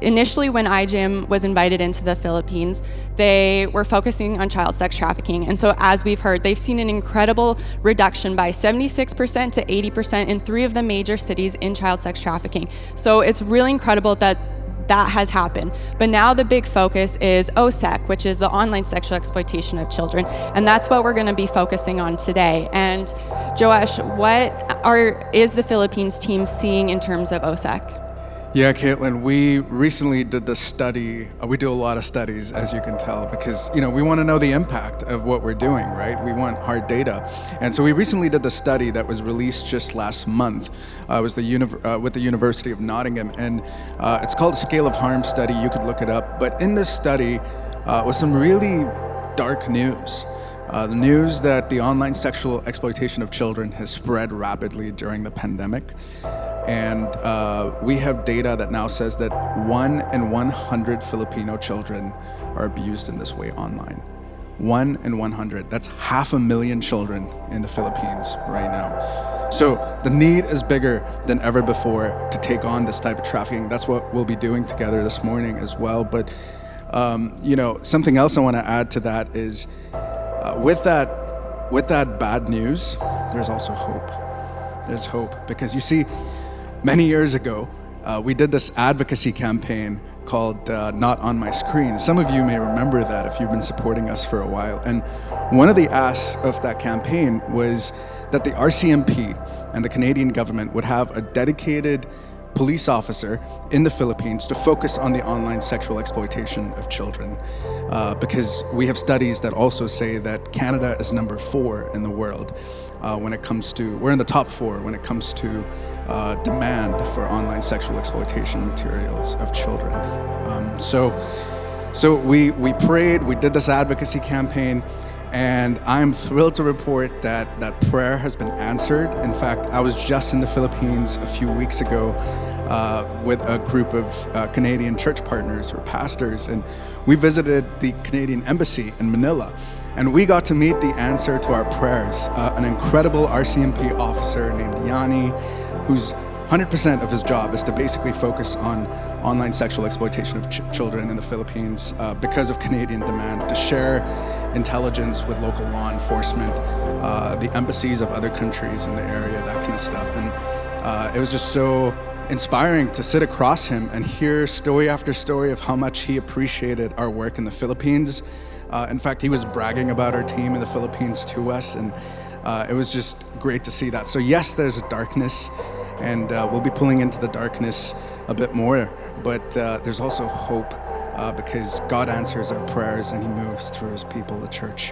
initially when iGym was invited into the Philippines, they were focusing on child sex trafficking. And so as we've heard, they've seen an incredible reduction by 76% to 80% in 3 of the major cities in child sex trafficking. So it's really incredible that that has happened. But now the big focus is OSEC, which is the online sexual exploitation of children. And that's what we're going to be focusing on today. And Joash, what is the Philippines team seeing in terms of OSEC? Yeah, Kaitlyn, we recently did the study. We do a lot of studies, as you can tell, because we want to know the impact of what we're doing, right? We want hard data. And so we recently did the study that was released just last month. It was with the University of Nottingham, and it's called a Scale of Harm study. You could look it up. But in this study was some really dark news. The news that the online sexual exploitation of children has spread rapidly during the pandemic. And we have data that now says that 1 in 100 Filipino children are abused in this way online. 1 in 100. That's 500,000 children in the Philippines right now. So the need is bigger than ever before to take on this type of trafficking. That's what we'll be doing together this morning as well. But something else I want to add to that is with that bad news, there's also hope. There's hope because you see, many years ago, we did this advocacy campaign called Not On My Screen. Some of you may remember that if you've been supporting us for a while. And one of the asks of that campaign was that the RCMP and the Canadian government would have a dedicated police officer in the Philippines to focus on the online sexual exploitation of children. Because we have studies that also say that Canada is number 4 in the world when it comes to, we're in the top 4 when it comes to demand for online sexual exploitation materials of children. So we prayed, we did this advocacy campaign, and I'm thrilled to report that that prayer has been answered. In fact, I was just in the Philippines a few weeks ago with a group of Canadian church partners or pastors, and we visited the Canadian Embassy in Manila. And we got to meet the answer to our prayers. An incredible RCMP officer named Yanni, whose 100% of his job is to basically focus on online sexual exploitation of children in the Philippines because of Canadian demand, to share intelligence with local law enforcement, the embassies of other countries in the area, that kind of stuff. And it was just so inspiring to sit across him and hear story after story of how much he appreciated our work in the Philippines. In fact, he was bragging about our team in the Philippines to us, and it was just great to see that. So yes, there's darkness, and we'll be pulling into the darkness a bit more, but there's also hope because God answers our prayers and He moves through His people, the church.